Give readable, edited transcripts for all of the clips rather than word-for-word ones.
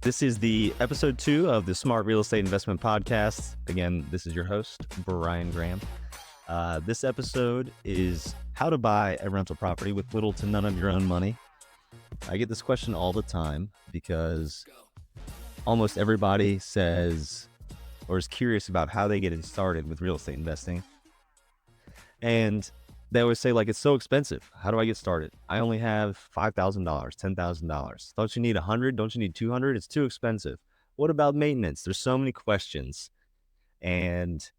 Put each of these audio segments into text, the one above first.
This is the episode 2 of the Smart Real Estate Investment Podcast. Again, this is your host, Brian Graham. This episode is how to buy a rental property with little to none of your own money. I get this question all the time because almost everybody says or is curious about how they get started with real estate investing. And they always say, like, it's so expensive. How do I get started? I only have $5,000, $10,000. Don't you need 100? Don't you need 200? It's too expensive. What about maintenance? There's so many questions. And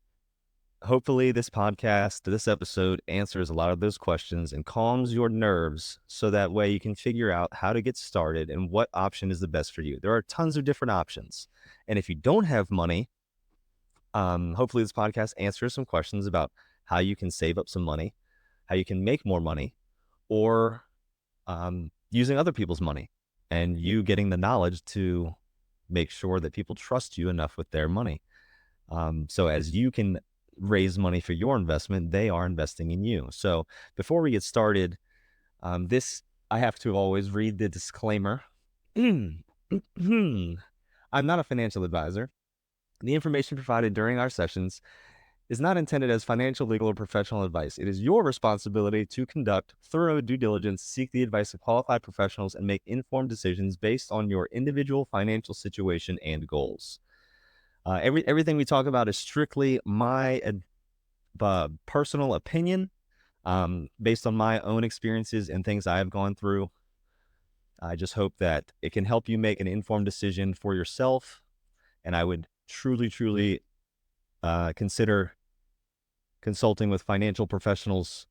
hopefully this podcast, this episode answers a lot of those questions and calms your nerves so that way you can figure out how to get started and what option is the best for you. There are tons of different options. And if you don't have money, hopefully this podcast answers some questions about how you can save up some money, how you can make more money, or using other people's money and you getting the knowledge to make sure that people trust you enough with their money. So as you can raise money for your investment, they are investing in you. So before we get started, I have to always read the disclaimer. I'm not a financial advisor. The information provided during our sessions is not intended as financial, legal, or professional advice. It is your responsibility to conduct thorough due diligence, seek the advice of qualified professionals, and make informed decisions based on your individual financial situation and goals. Everything we talk about is strictly my personal opinion, based on my own experiences and things I have gone through. I just hope that it can help you make an informed decision for yourself, and I would truly consider consulting with financial professionals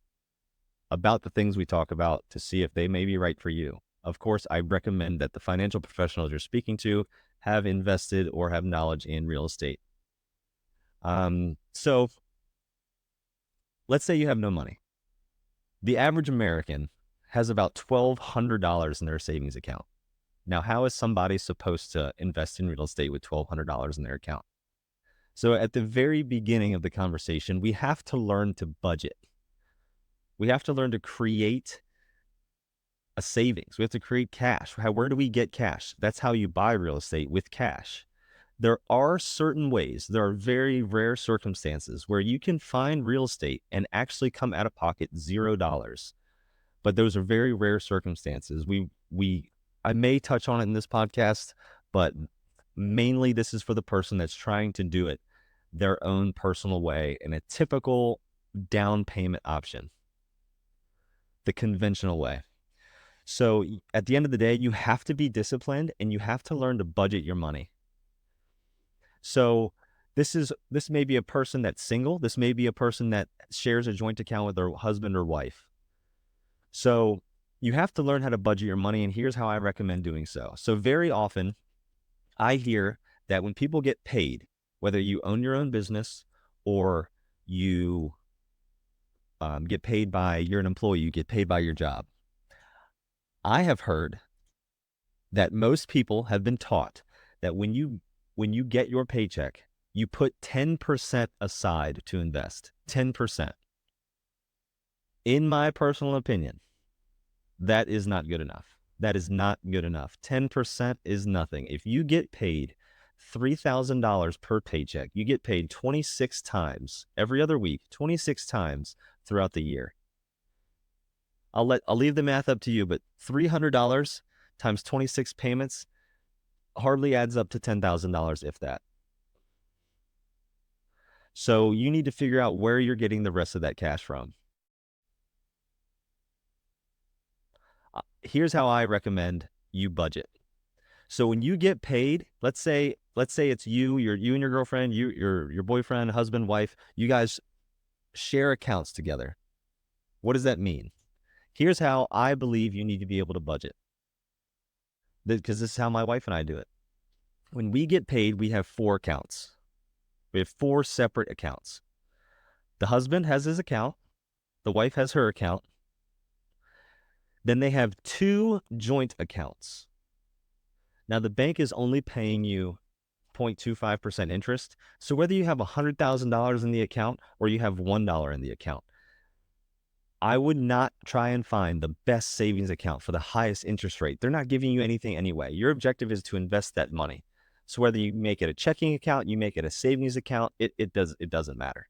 about the things we talk about to see if they may be right for you. Of course, I recommend that the financial professionals you're speaking to have invested or have knowledge in real estate. So let's say you have no money. The average American has about $1,200 in their savings account. Now, how is somebody supposed to invest in real estate with $1,200 in their account? So at the very beginning of the conversation, we have to learn to budget. We have to learn to create a savings. We have to create cash. Where do we get cash? That's how you buy real estate, with cash. There are certain ways, there are very rare circumstances where you can find real estate and actually come out of pocket $0. But those are very rare circumstances. I may touch on it in this podcast, but mainly this is for the person that's trying to do it their own personal way in a typical down payment option, the conventional way. So at the end of the day, you have to be disciplined and you have to learn to budget your money. So this may be a person that's single. This may be a person that shares a joint account with their husband or wife. So you have to learn how to budget your money, and here's how I recommend doing so. So very often I hear that when people get paid, whether you own your own business or you get paid you're an employee, you get paid by your job. I have heard that most people have been taught that when you get your paycheck, you put 10% aside to invest. 10%. In my personal opinion, that is not good enough. That is not good enough. 10% is nothing. If you get paid $3,000 per paycheck, you get paid 26 times every other week, 26 times throughout the year. I'll leave the math up to you, but $300 times 26 payments hardly adds up to $10,000, if that. So you need to figure out where you're getting the rest of that cash from. Here's how I recommend you budget. So when you get paid, let's say it's you and your girlfriend, your boyfriend, husband, wife, you guys share accounts together. What does that mean? Here's how I believe you need to be able to budget, because this is how my wife and I do it. When we get paid, we have 4 accounts. We have 4 separate accounts. The husband has his account. The wife has her account. Then they have 2 joint accounts. Now, the bank is only paying you 0.25% interest. So whether you have $100,000 in the account or you have $1 in the account, I would not try and find the best savings account for the highest interest rate. They're not giving you anything anyway. Your objective is to invest that money. So whether you make it a checking account, you make it a savings account, it doesn't matter.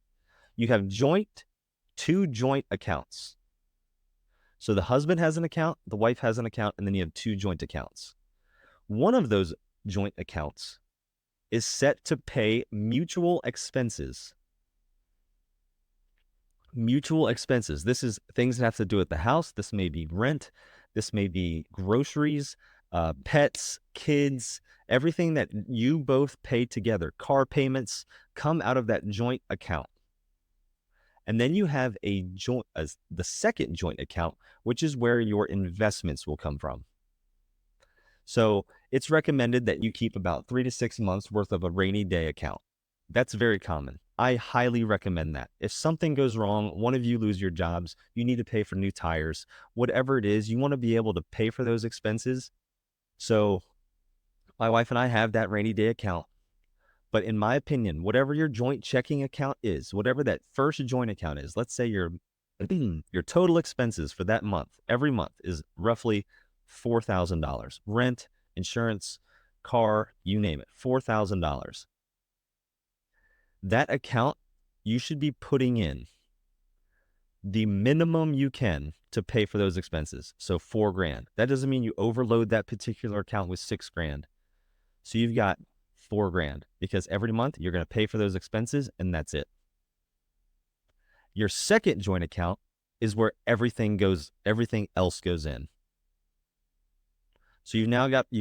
You have two joint accounts. So the husband has an account, the wife has an account, and then you have two joint accounts. One of those joint accounts is set to pay mutual expenses. Mutual expenses. This is things that have to do with the house. This may be rent. This may be groceries, pets, kids, everything that you both pay together. Car payments come out of that joint account. And then you have the second joint account, which is where your investments will come from. So it's recommended that you keep about 3 to 6 months worth of a rainy day account. That's very common. I highly recommend that. If something goes wrong, one of you lose your jobs, you need to pay for new tires, whatever it is, you want to be able to pay for those expenses. So my wife and I have that rainy day account. But in my opinion, whatever your joint checking account is, whatever that first joint account is, let's say your total expenses for that month, every month is roughly $4,000. Rent, insurance, car, you name it, $4,000. That account, you should be putting in the minimum you can to pay for those expenses. So $4,000. That doesn't mean you overload that particular account with $6,000. So you've got $4,000 because every month you're going to pay for those expenses and that's it. Your second joint account is where everything else goes in. So you've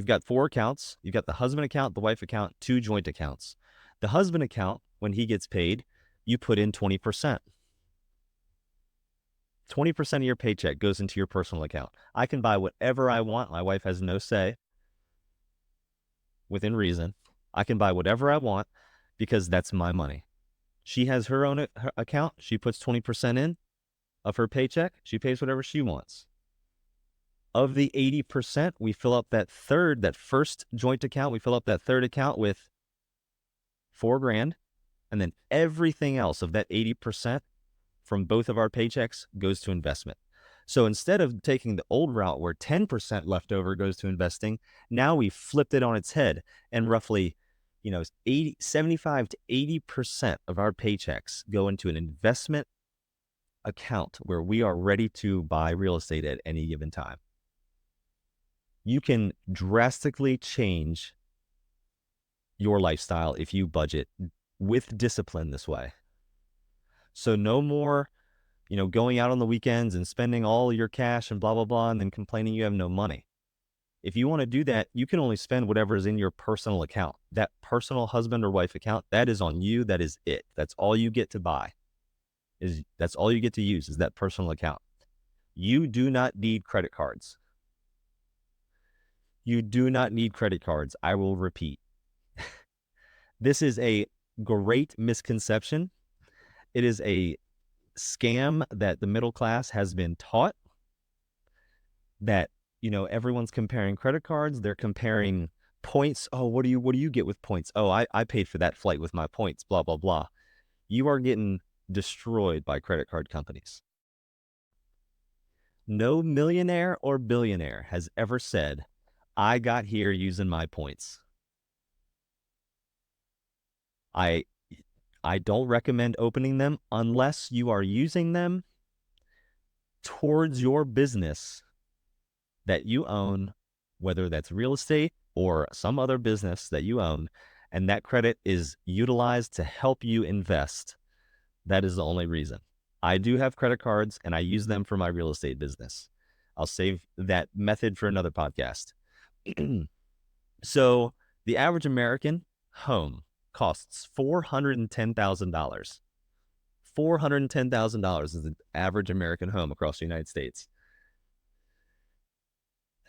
got 4 accounts. You've got the husband account, the wife account, 2 joint accounts. The husband account, when he gets paid, you put in 20%. 20% of your paycheck goes into your personal account. I can buy whatever I want. My wife has no say within reason. I can buy whatever I want because that's my money. She has her own account. She puts 20% in of her paycheck. She pays whatever she wants. Of the 80%, we fill up that first joint account, we fill up that third account with $4,000. And then everything else of that 80% from both of our paychecks goes to investment. So instead of taking the old route where 10% left over goes to investing, now we flipped it on its head and roughly 75 to 80% of our paychecks go into an investment account where we are ready to buy real estate at any given time. You can drastically change your lifestyle if you budget with discipline this way. So no more, going out on the weekends and spending all your cash and blah, blah, blah, and then complaining you have no money. If you want to do that, you can only spend whatever is in your personal account. That personal husband or wife account, that is on you. That is it. That's all you get to buy. That's all you get to use is that personal account. You do not need credit cards. You do not need credit cards. I will repeat. This is a great misconception. It is a scam that the middle class has been taught that, everyone's comparing credit cards. They're comparing points. Oh, what do you get with points? Oh, I paid for that flight with my points, blah, blah, blah. You are getting destroyed by credit card companies. No millionaire or billionaire has ever said, I got here using my points. I don't recommend opening them unless you are using them towards your business that you own, whether that's real estate or some other business that you own, and that credit is utilized to help you invest. That is the only reason. I do have credit cards and I use them for my real estate business. I'll save that method for another podcast. So the average American home costs $410,000. $410,000 is the average American home across the United States.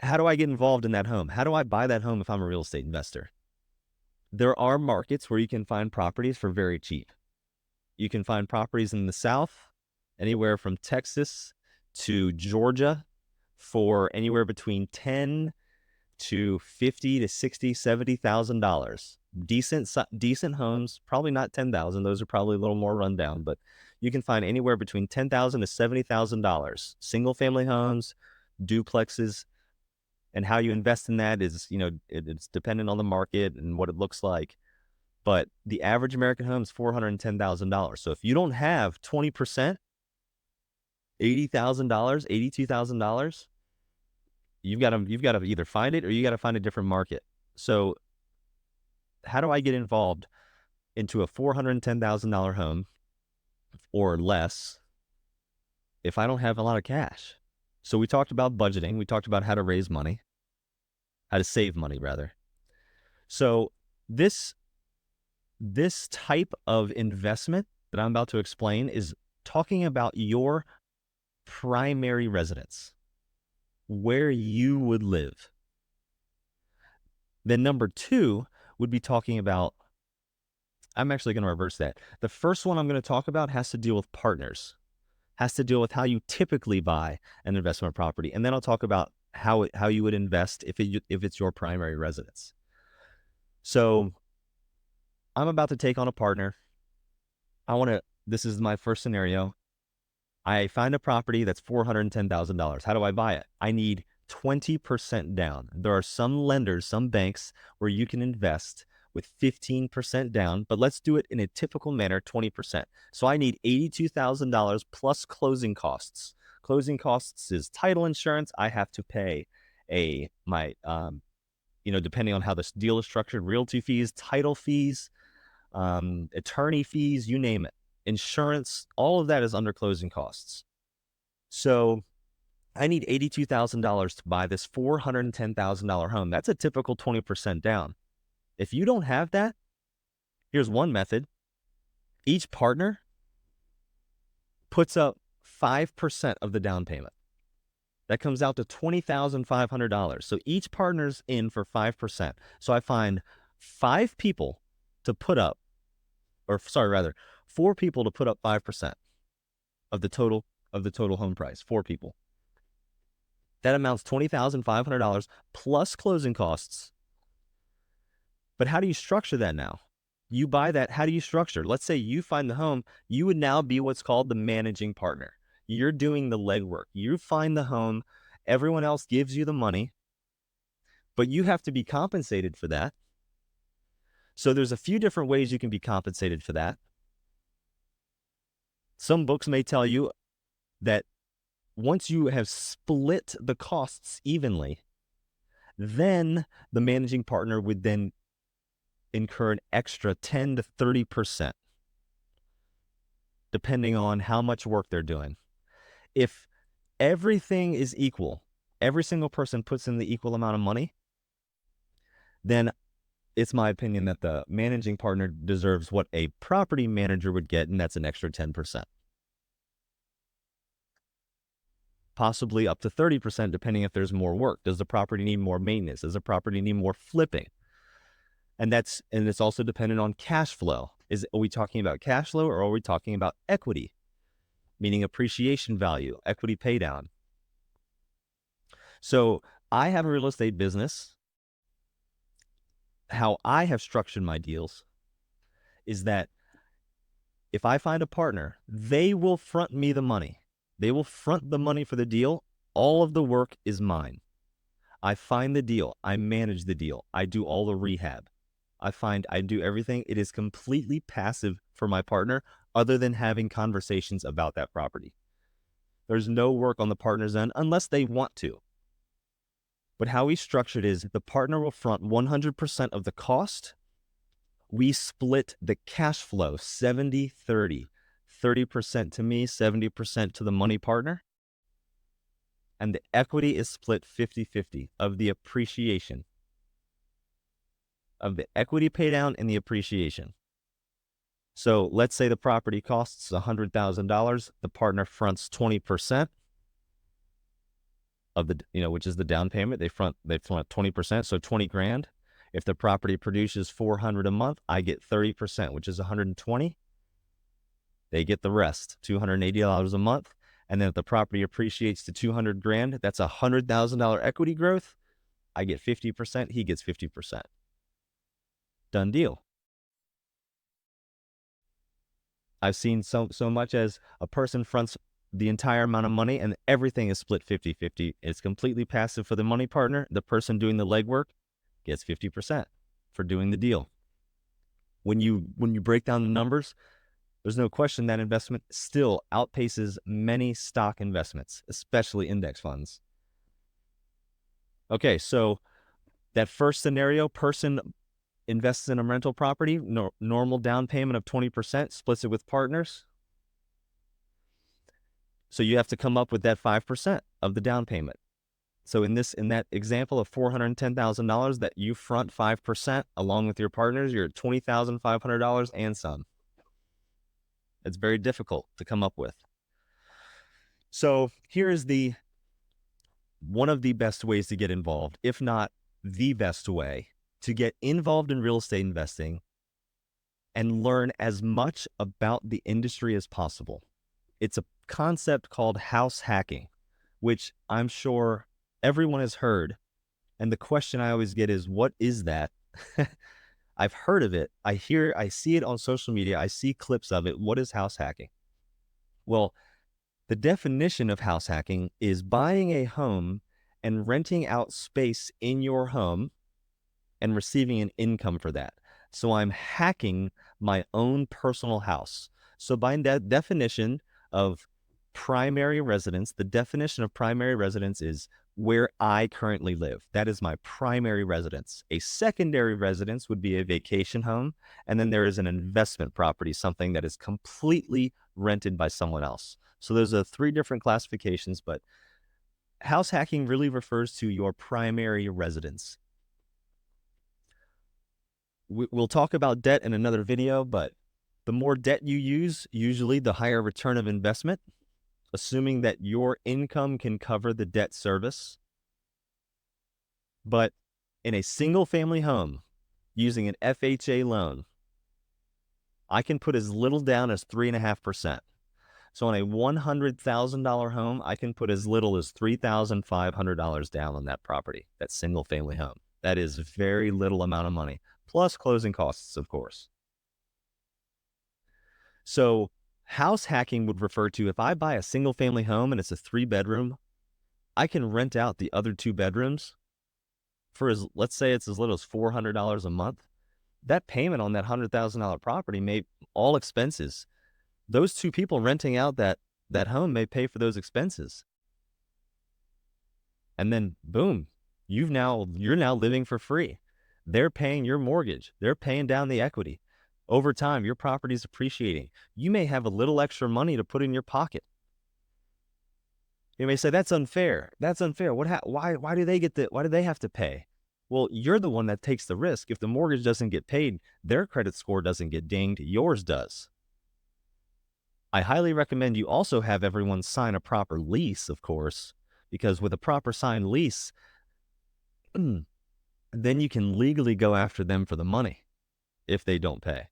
How do I get involved in that home? How do I buy that home if I'm a real estate investor? There are markets where you can find properties for very cheap. You can find properties in the South, anywhere from Texas to Georgia, for anywhere between $10,000 to $50,000 to $60,000, $70,000. Decent homes, probably not 10,000. Those are probably a little more rundown, but you can find anywhere between $10,000 to $70,000. Single family homes, duplexes, and how you invest in that is, it's dependent on the market and what it looks like. But the average American home is $410,000. So if you don't have 20%, $80,000, $82,000, you've got to either find it or you got to find a different market. So how do I get involved into a $410,000 home or less if I don't have a lot of cash? So we talked about budgeting. We talked about how to raise money, how to save money rather. So this type of investment that I'm about to explain is talking about your primary residence, where you would live. Then number two would be talking about, I'm actually going to reverse that. The first one I'm going to talk about has to deal with partners, has to deal with how you typically buy an investment property. And then I'll talk about how you would invest if it's your primary residence. So I'm about to take on a partner. This is my first scenario. I find a property that's $410,000. How do I buy it? I need 20% down. There are some lenders, some banks where you can invest with 15% down, but let's do it in a typical manner, 20%. So I need $82,000 plus closing costs. Closing costs is title insurance. I have to pay depending on how this deal is structured, realty fees, title fees, attorney fees, you name it. Insurance, all of that is under closing costs. So I need $82,000 to buy this $410,000 home. That's a typical 20% down. If you don't have that, here's one method. Each partner puts up 5% of the down payment. That comes out to $20,500. So each partner's in for 5%. So I find 4 people to put up 5% of the total home price. 4 people. That amounts $20,500 plus closing costs. But how do you structure that now? You buy that, how do you structure? Let's say you find the home, you would now be what's called the managing partner. You're doing the legwork. You find the home, everyone else gives you the money, but you have to be compensated for that. So there's a few different ways you can be compensated for that. Some books may tell you that once you have split the costs evenly, then the managing partner would then incur an extra 10 to 30%, depending on how much work they're doing. If everything is equal, every single person puts in the equal amount of money, then it's my opinion that the managing partner deserves what a property manager would get, and that's an extra 10%. Possibly up to 30%, depending if there's more work. Does the property need more maintenance? Does the property need more flipping? And it's also dependent on cash flow. Are we talking about cash flow or are we talking about equity? Meaning appreciation value, equity pay down. So I have a real estate business. How I have structured my deals is that if I find a partner, they will front me the money. They will front the money for the deal. All of the work is mine. I find the deal. I manage the deal. I do all the rehab. I do everything. It is completely passive for my partner other than having conversations about that property. There's no work on the partner's end unless they want to. But how we structured is the partner will front 100% of the cost. We split the cash flow 70-30. 30% to me, 70% to the money partner. And the equity is split 50-50 of the appreciation, of the equity pay down and the appreciation. So let's say the property costs $100,000. The partner fronts 20% of the, which is the down payment. They front 20%, so 20 grand. If the property produces $400 a month, I get 30%, which is 120. They get the rest, $280 a month. And then if the property appreciates to 200 grand, that's $100,000 equity growth. I get 50%, he gets 50%. Done deal. I've seen so much as a person fronts the entire amount of money and everything is split 50-50. It's completely passive for the money partner. The person doing the legwork gets 50% for doing the deal. When you break down the numbers, there's no question that investment still outpaces many stock investments, especially index funds. Okay, so that first scenario, person invests in a rental property, normal down payment of 20%, splits it with partners. So you have to come up with that 5% of the down payment. So in that example of $410,000 that you front 5% along with your partners, you're at $20,500 and some. It's very difficult to come up with. So here is one of the best ways to get involved, if not the best way to get involved in real estate investing and learn as much about the industry as possible. It's a concept called house hacking, which I'm sure everyone has heard. And the question I always get is, what is that? I've heard of it. I see it on social media. I see clips of it. What is house hacking? Well, the definition of house hacking is buying a home and renting out space in your home and receiving an income for that. So I'm hacking my own personal house. So by that definition of primary residence, the definition of primary residence is where I currently live. That is my primary residence. A secondary residence would be a vacation home. And then there is an investment property, something that is completely rented by someone else. So those are 3 different classifications, but house hacking really refers to your primary residence. We'll talk about debt in another video, but the more debt you use, usually the higher return of investment, assuming that your income can cover the debt service. But in a single family home, using an FHA loan, I can put as little down as 3.5%. So on a $100,000 home, I can put as little as $3,500 down on that property, that single family home. That is very little amount of money, plus closing costs, of course. So house hacking would refer to if I buy a single family home and it's a 3-bedroom, I can rent out the other 2 bedrooms for let's say it's as little as $400 a month. That payment on that $100,000 property all expenses. Those 2 people renting out that home may pay for those expenses. And then boom, you're now living for free. They're paying your mortgage. They're paying down the equity. Over time, your property is appreciating. You may have a little extra money to put in your pocket. You may say, that's unfair. That's unfair. Why do they have to pay? Well, you're the one that takes the risk. If the mortgage doesn't get paid, their credit score doesn't get dinged, yours does. I highly recommend you also have everyone sign a proper lease, of course, because with a proper signed lease, then you can legally go after them for the money if they don't pay.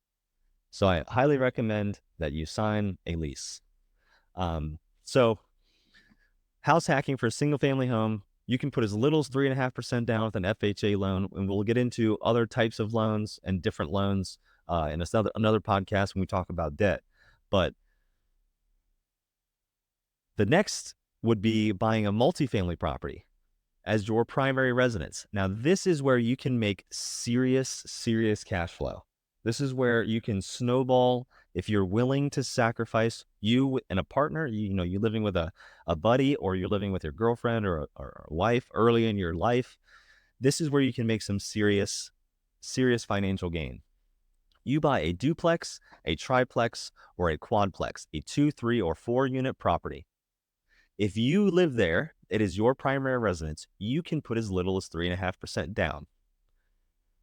So I highly recommend that you sign a lease. So house hacking for a single family home, you can put as little as 3.5% down with an FHA loan, and we'll get into other types of loans and different loans in another podcast when we talk about debt. But the next would be buying a multifamily property as your primary residence. Now, this is where you can make serious cash flow. This is where you can snowball if you're willing to sacrifice you and a partner, you living with a buddy, or you're living with your girlfriend or a wife early in your life. This is where you can make some serious financial gain. You buy a duplex, a triplex, or a quadplex, a 2, 3, or 4 unit property. If you live there, it is your primary residence, you can put as little as 3.5% down.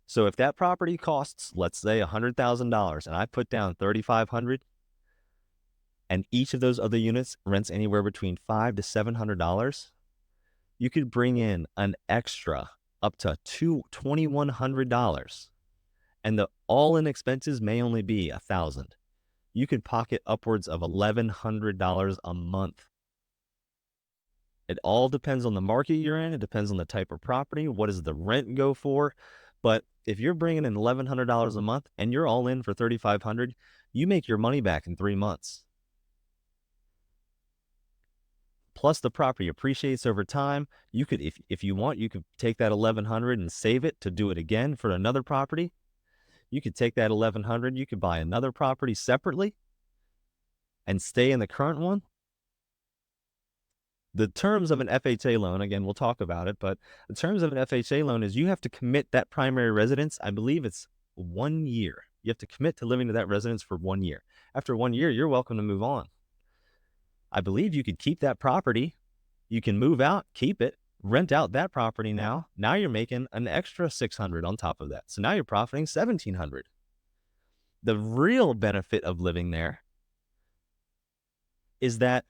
So if that property costs, let's say $100,000, and I put down $3,500, and each of those other units rents anywhere between $500 to $700, you could bring in an extra up to $2,100, and the all-in expenses may only be $1,000. You could pocket upwards of $1,100 a month. It all depends on the market you're in. It depends on the type of property. What does the rent go for? But if you're bringing in $1,100 a month and you're all in for $3,500, you make your money back in 3 months. Plus the property appreciates over time. You could, if you want, you could take that 1,100 and save it to do it again for another property. You could take that 1,100, you could buy another property separately and stay in the current one. The terms of an FHA loan, again, we'll talk about it, but the terms of an FHA loan is you have to commit that primary residence. I believe it's 1 year. You have to commit to living to that residence for 1 year. After 1 year, you're welcome to move on. I believe you could keep that property. You can move out, keep it, rent out that property now. Now you're making an extra 600 on top of that. So now you're profiting 1,700. The real benefit of living there is that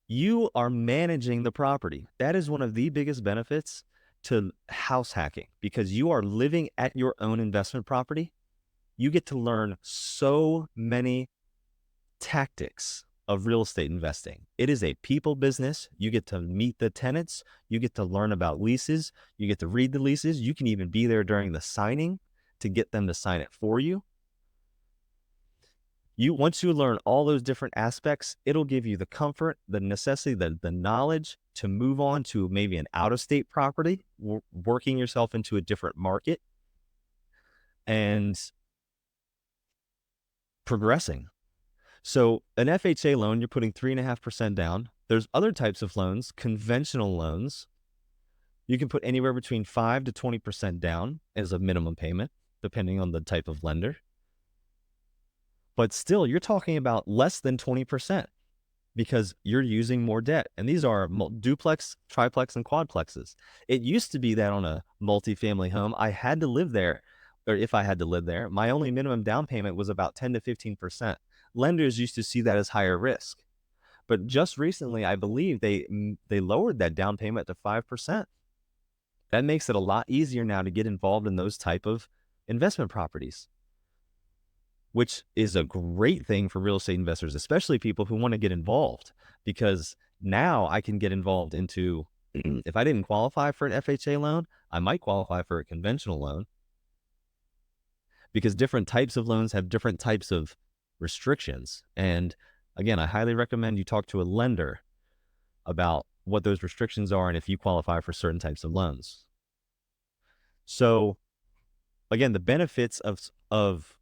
you are managing the property. That is one of the biggest benefits to house hacking, because you are living at your own investment property. You get to learn so many tactics of real estate investing. It is a people business. You get to meet the tenants. You get to learn about leases. You get to read the leases. You can even be there during the signing to get them to sign it for you. Once you learn all those different aspects, it'll give you the comfort, the necessity, the knowledge to move on to maybe an out-of-state property, working yourself into a different market and progressing. So an FHA loan, you're putting 3.5% down. There's other types of loans, conventional loans. You can put anywhere between 5 to 20% down as a minimum payment, depending on the type of lender. But still, you're talking about less than 20% because you're using more debt. And these are duplex, triplex, and quadplexes. It used to be that on a multifamily home, I had to live there, or if I had to live there, my only minimum down payment was about 10 to 15%. Lenders used to see that as higher risk. But just recently, I believe they lowered that down payment to 5%. That makes it a lot easier now to get involved in those type of investment properties, which is a great thing for real estate investors, especially people who want to get involved, because now I can get involved into, if I didn't qualify for an FHA loan, I might qualify for a conventional loan, because different types of loans have different types of restrictions. And again, I highly recommend you talk to a lender about what those restrictions are and if you qualify for certain types of loans. So again, the benefits of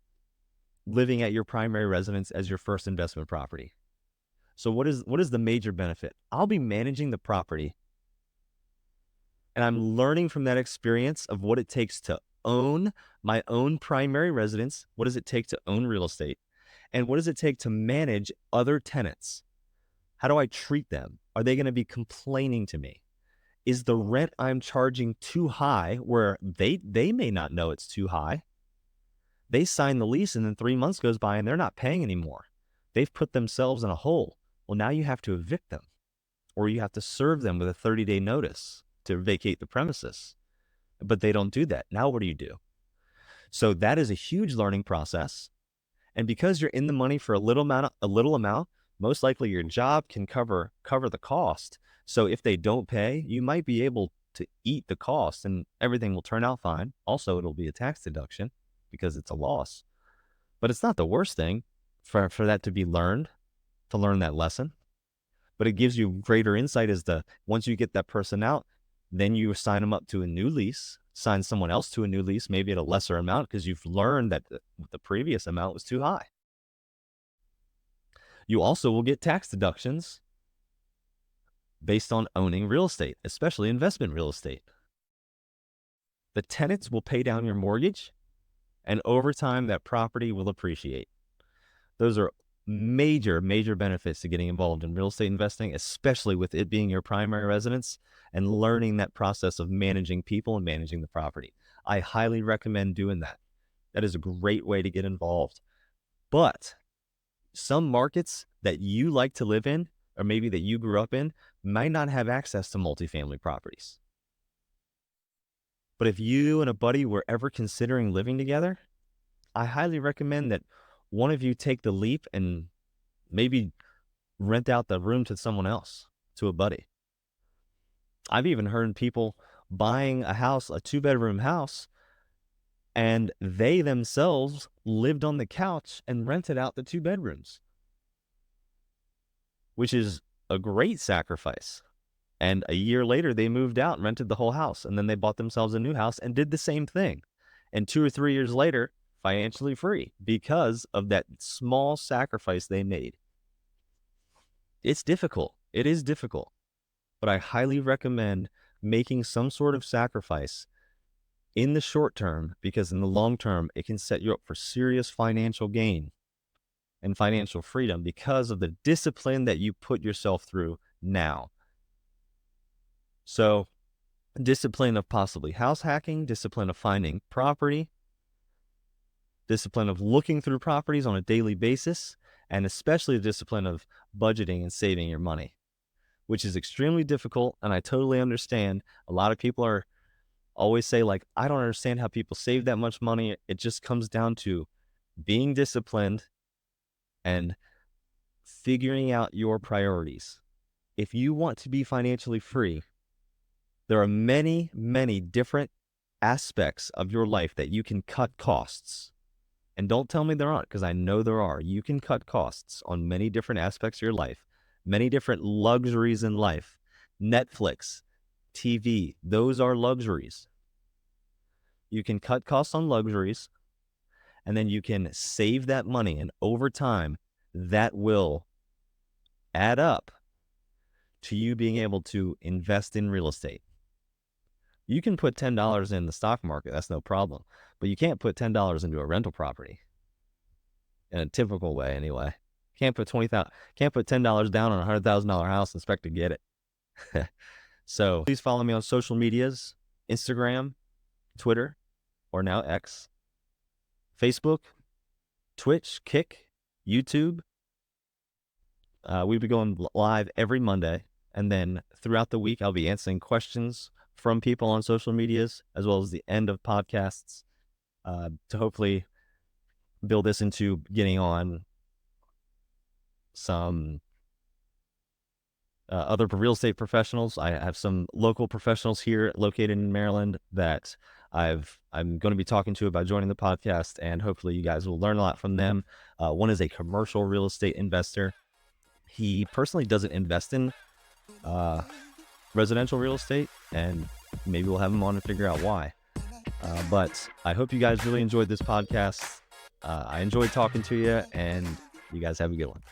living at your primary residence as your first investment property. So what is the major benefit? I'll be managing the property, and I'm learning from that experience of what it takes to own my own primary residence. What does it take to own real estate? And what does it take to manage other tenants? How do I treat them? Are they going to be complaining to me? Is the rent I'm charging too high where they may not know it's too high? They sign the lease and then 3 months goes by and they're not paying anymore. They've put themselves in a hole. Well, now you have to evict them, or you have to serve them with a 30-day notice to vacate the premises. But they don't do that. Now what do you do? So that is a huge learning process. And because you're in the money for a little amount, most likely your job can cover the cost. So if they don't pay, you might be able to eat the cost and everything will turn out fine. Also, it'll be a tax deduction because it's a loss. But it's not the worst thing for that to be learned, to learn that lesson. But it gives you greater insight as to, once you get that person out, then you sign them up to a new lease, sign someone else to a new lease, maybe at a lesser amount, because you've learned that the previous amount was too high. You also will get tax deductions based on owning real estate, especially investment real estate. The tenants will pay down your mortgage, and over time, that property will appreciate. Those are major, major benefits to getting involved in real estate investing, especially with it being your primary residence and learning that process of managing people and managing the property. I highly recommend doing that. That is a great way to get involved. But some markets that you like to live in, or maybe that you grew up in, might not have access to multifamily properties. But if you and a buddy were ever considering living together, I highly recommend that one of you take the leap and maybe rent out the room to someone else, to a buddy. I've even heard people buying a house, a 2-bedroom house, and they themselves lived on the couch and rented out the 2 bedrooms, which is a great sacrifice. And a year later, they moved out and rented the whole house. And then they bought themselves a new house and did the same thing. And 2 or 3 years later, financially free because of that small sacrifice they made. It's difficult. It is difficult. But I highly recommend making some sort of sacrifice in the short term, because in the long term, it can set you up for serious financial gain and financial freedom because of the discipline that you put yourself through now. So, discipline of possibly house hacking, discipline of finding property, discipline of looking through properties on a daily basis, and especially the discipline of budgeting and saving your money, which is extremely difficult. And I totally understand. A lot of people are always say, like, I don't understand how people save that much money. It just comes down to being disciplined and figuring out your priorities. If you want to be financially free, there are many, many different aspects of your life that you can cut costs. And don't tell me there aren't, because I know there are. You can cut costs on many different aspects of your life, many different luxuries in life. Netflix, TV, those are luxuries. You can cut costs on luxuries, and then you can save that money. And over time, that will add up to you being able to invest in real estate. You can put $10 in the stock market, that's no problem. But you can't put $10 into a rental property in a typical way anyway. Can't put $10 down on a $100,000 house and expect to get it. So please follow me on social medias, Instagram, Twitter, or now X, Facebook, Twitch, Kick, YouTube. We'll be going live every Monday. And then throughout the week, I'll be answering questions from people on social medias, as well as the end of podcasts, to hopefully build this into getting on some other real estate professionals. I have some local professionals here located in Maryland that I'm going to be talking to about joining the podcast, and hopefully you guys will learn a lot from them. One is a commercial real estate investor. He personally doesn't invest in residential real estate, and maybe we'll have him on and figure out why. But I hope you guys really enjoyed this podcast. I enjoyed talking to you, and you guys have a good one.